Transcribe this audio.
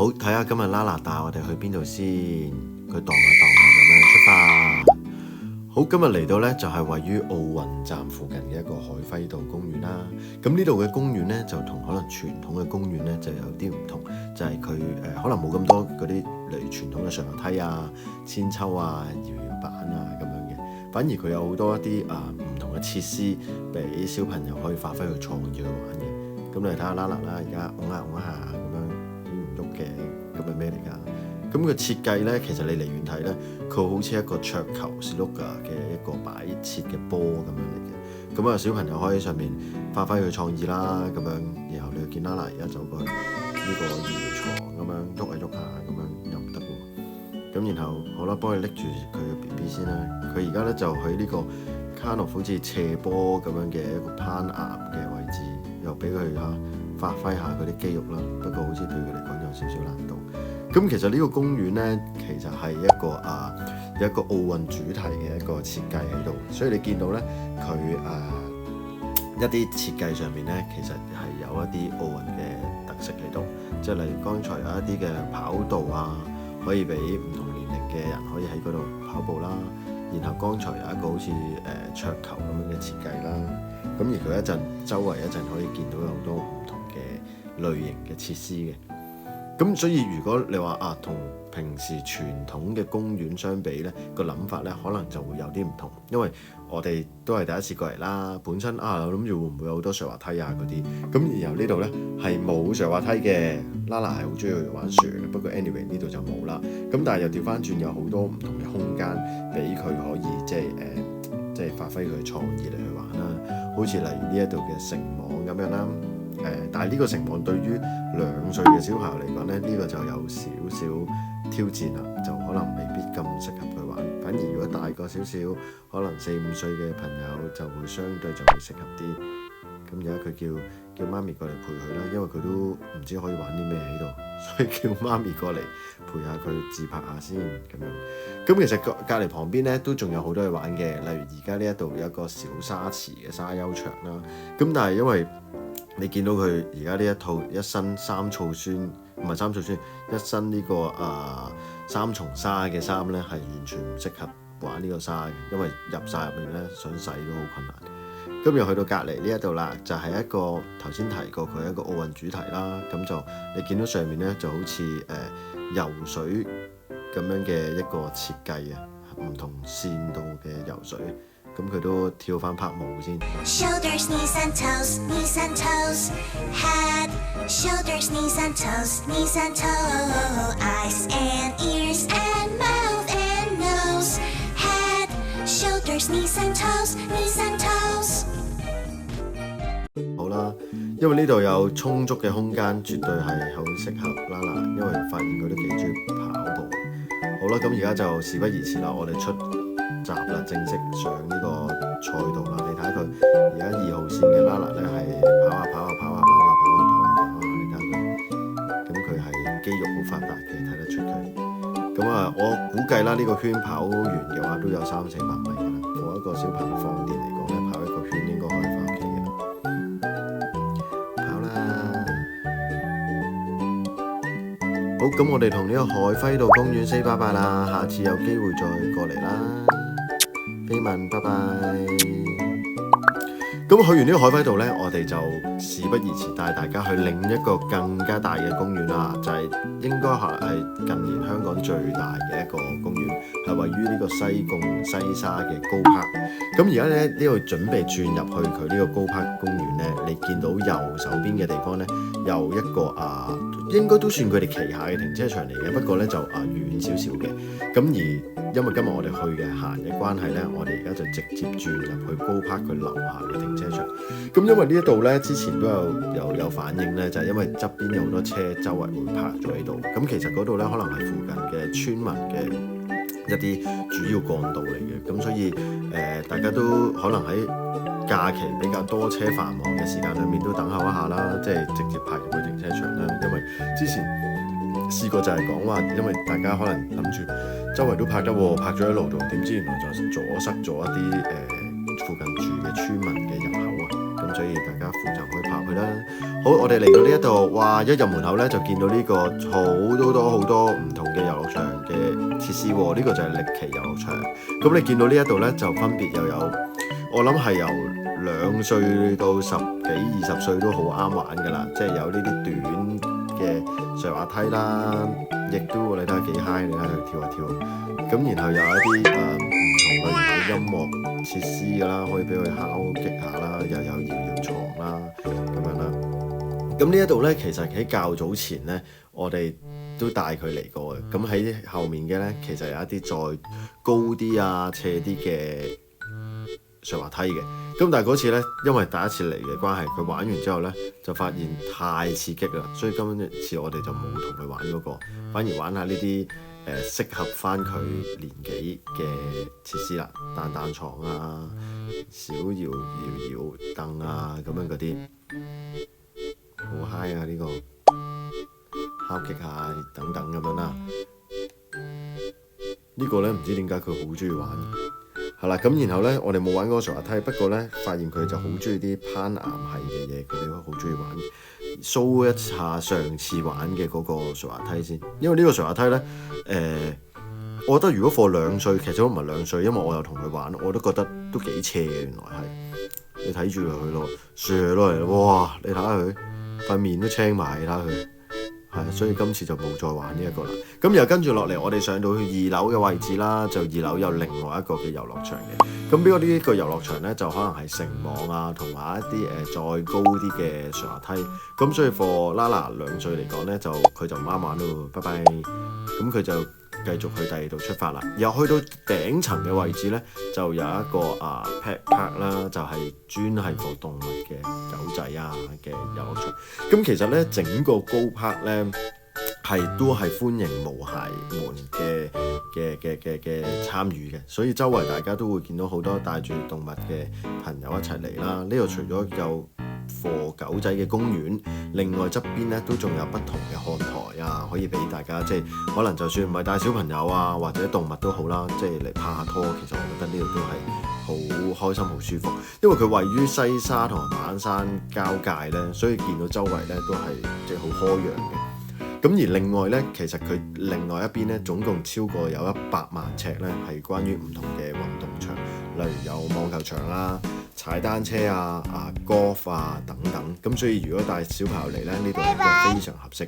好，睇下今日啦啦帶我哋去邊度先，佢蕩下咁樣出發。好，今日嚟到呢就係位於奧運站附近嘅一個海輝道公園啦。咁呢度嘅公園呢，就同可能傳統嘅公園呢就有啲唔同，就係佢可能冇咁多嗰啲例如傳統嘅上樓梯啊、千秋啊、搖板啊咁樣嘅，反而佢有好多一啲唔同嘅設施俾小朋友可以發揮佢創意去玩嘅。咁你睇下啦啦啦，而家拱下咁樣唔喐嘅，咁係咩嚟㗎？咁個設計咧，其實你離遠睇咧，佢好似一個桌球 snooker 嘅一個擺設嘅波咁樣嚟嘅。咁啊，小朋友可以喺上面發揮佢創意啦，咁樣。然後你又見啦啦，而家走過去呢個搖床咁樣喐下咁樣又唔得喎。咁然後好啦，幫佢拎住佢嘅 BB 先啦。佢而家咧就喺呢個 kind of 好似斜坡咁樣嘅一個攀岩嘅位置，又俾佢發揮下佢啲肌肉啦。不過好似對佢嚟講有少少難度。咁其實呢個公園呢，其實係一個有一個奧運主題嘅一個設計喺度，所以你見到呢，佢一啲設計上面呢，其實係有一啲奧運嘅特色喺度，即係例如剛才有一啲嘅跑道啊，可以俾唔同年齡嘅人可以喺嗰度跑步啦。然後剛才有一個好似桌球咁樣嘅設計啦。咁而佢周圍一陣可以見到有好多唔同嘅類型嘅設施嘅。咁所以如果你話同平時傳統嘅公園相比呢，個諗法呢可能就會有啲唔同，因為我哋都係第一次過嚟啦。本身我諗住會唔會有好多上滑梯啊嗰啲，咁然後呢度呢係冇上滑梯嘅。Lala 係好中意去玩雪嘅，不過 anyway 呢度就冇啦。咁但係又調翻轉有好多唔同嘅空間俾佢可以即係發揮佢嘅創意嚟去玩啦。好似例如呢一度嘅繩網咁樣啦。但係呢個繩網對於2歲嘅小朋友嚟講咧，呢個就有少少挑戰啦，就可能未必咁適合佢玩。反而如果大個少少，可能4、5歲嘅朋友就會相對就會適合啲。咁而家佢叫媽咪過嚟陪佢啦，因為佢都唔知可以玩啲咩喺度，所以叫媽咪過嚟陪下佢自拍下先咁樣。咁其實隔離旁邊咧都仲有好多嘢玩嘅，例如而家呢一度有一個小沙池嘅沙丘場啦。咁但係因為你見到佢而家呢一套一身3醋酸，唔係3醋酸，一身呢個3重沙嘅衫咧，係完全唔適合玩呢個沙嘅，因為入晒入面咧想洗都好困難。咁又去到隔離呢一度啦，就係一個頭先提過佢一個奧運主題啦。咁就你見到上面咧就好似游水咁樣嘅一個設計啊，唔同線度嘅游水。咁佢都跳翻拍舞先。Shoulders, knees and toes, knees and toes. Head, shoulders, knees and toes, knees and toes. Eyes and ears and mouth and nose. Head, shoulders, knees and toes, knees and toes. 好啦，因為呢度有充足嘅空間，絕對係好適合啦啦，因為發現佢都幾中意跑步。好啦，咁而家就事不宜遲啦，我哋出集啦，正式上呢個賽道啦。你睇下佢而家2號線嘅啦啦咧，係跑啊，你睇下佢，咁佢係肌肉好發達嘅，睇得出佢。咁我估計啦，呢個圈跑完嘅話都有300-400米㗎啦。我一個小朋友放電嚟講咧，跑一個圈應該可以翻屋企嘅啦。跑啦！好，咁我哋同呢個海輝道公園 say 拜拜啦，下次有機會再過嚟啦。飛問拜拜。咁去完呢個海輝道呢，我哋就事不宜遲，帶大家去另一個更加大嘅公園啦，就係應該係近年香港最大嘅一個公園，係位於呢個西貢西沙嘅高柏。咁而家呢度準備轉入去佢呢個高柏公園呢，你見到右手邊嘅地方呢，有一個應該都算佢哋旗下嘅停車場嚟嘅，不過呢就遠少少嘅。咁而因為今日我哋去嘅閒嘅關係呢，我哋而家就直接轉入去高柏佢樓下嘅停車場。咁因為呢一度呢，之前都有反映呢，就係因為側邊有好多車周圍會泊咗喺度。咁其實嗰度呢，可能係附近嘅村民嘅一啲主要幹道嚟嘅。咁所以大家都可能喺假期比較多車繁忙嘅時間裏面都等候一下啦，即係直接泊入去停車場啦。因為之前試過就係講話，因為大家可能諗住周圍都泊得喎，泊咗喺路度，點知原來就阻塞咗一啲附近住嘅村民嘅入口啊，咁咁所以大家負責可以爬去啦。好，我哋嚟到呢一度，哇！一入門口咧就見到呢個好多唔同嘅遊樂場嘅設施喎。呢個就係歷奇遊樂場。咁你見到呢一度咧就分別又有，我諗係由2歲到10幾20歲都好啱玩㗎啦，即係有呢啲短嘅上滑梯啦，亦都你睇下幾 high， 你睇佢跳下跳。咁然後有一啲唔同類型嘅音樂設施㗎啦，可以俾佢敲擊下啦，又有搖床啦咁樣啦。咁呢一度咧，其實喺較早前咧，我哋都帶佢嚟過嘅。咁喺後面嘅咧，其實有一啲再高啲啊、斜啲嘅上滑梯嘅。咁但係嗰次咧，因為第一次嚟嘅關係，佢玩完之後咧，就發現太刺激啦，所以今次我哋就冇同佢玩嗰個，反而玩下呢啲適合翻佢年紀嘅設施啦，彈床啊、小搖凳啊咁樣嗰啲。好 high 啊！呢個敲擊下等等咁樣啦。呢個咧唔知點解佢好中意玩，係啦。咁然後咧，我哋冇玩嗰個上滑梯，不過咧發現佢就好中意啲攀岩系嘅嘢，佢哋都好中意玩。show 一下上次玩嘅嗰個上滑梯先，因為呢個上滑梯咧，我覺得如果放2歲，其實都唔係2歲，因為我有同佢玩，我都覺得都幾斜嘅。原來係你睇住佢咯，射落嚟，哇！你睇下佢。塊面都青埋，你睇佢，係，所以今次就冇再玩呢一個啦。咁又跟住落嚟，我哋上到去2樓嘅位置啦，就2樓有另外一個嘅遊樂場嘅。咁呢一個遊樂場咧，就可能係繩網啊，同埋一啲再高啲嘅上滑梯。咁所以 for Lala 2歲嚟講咧，佢就唔啱玩咯，拜拜。咁佢就繼續去第2度出發啦。又去到頂層嘅位置咧，就有一個pet park 啦，就係專係放動物嘅狗仔啊嘅遊樂場。咁其實咧，整個高 park 咧都係歡迎無孩們嘅參與嘅，所以周圍大家都會見到好多帶住動物嘅朋友一齊嚟啦。呢度除咗有課狗仔嘅公園，另外側邊咧都仲有不同嘅看台啊，可以俾大家即係可能就算唔係帶小朋友啊或者動物都好啦，即係嚟拍下拖。其實我覺得呢度都係好開心好舒服，因為佢位於西沙同埋馬鞍山交界咧，所以見到周圍咧都係即係好開揚嘅。咁而另外咧，其實佢另外一邊咧，總共超過有100萬尺咧，係關於唔同嘅運動場，例如有網球場啦、踩單車golf 啊等等。咁所以如果帶小朋友嚟咧，呢度係一個非常合適。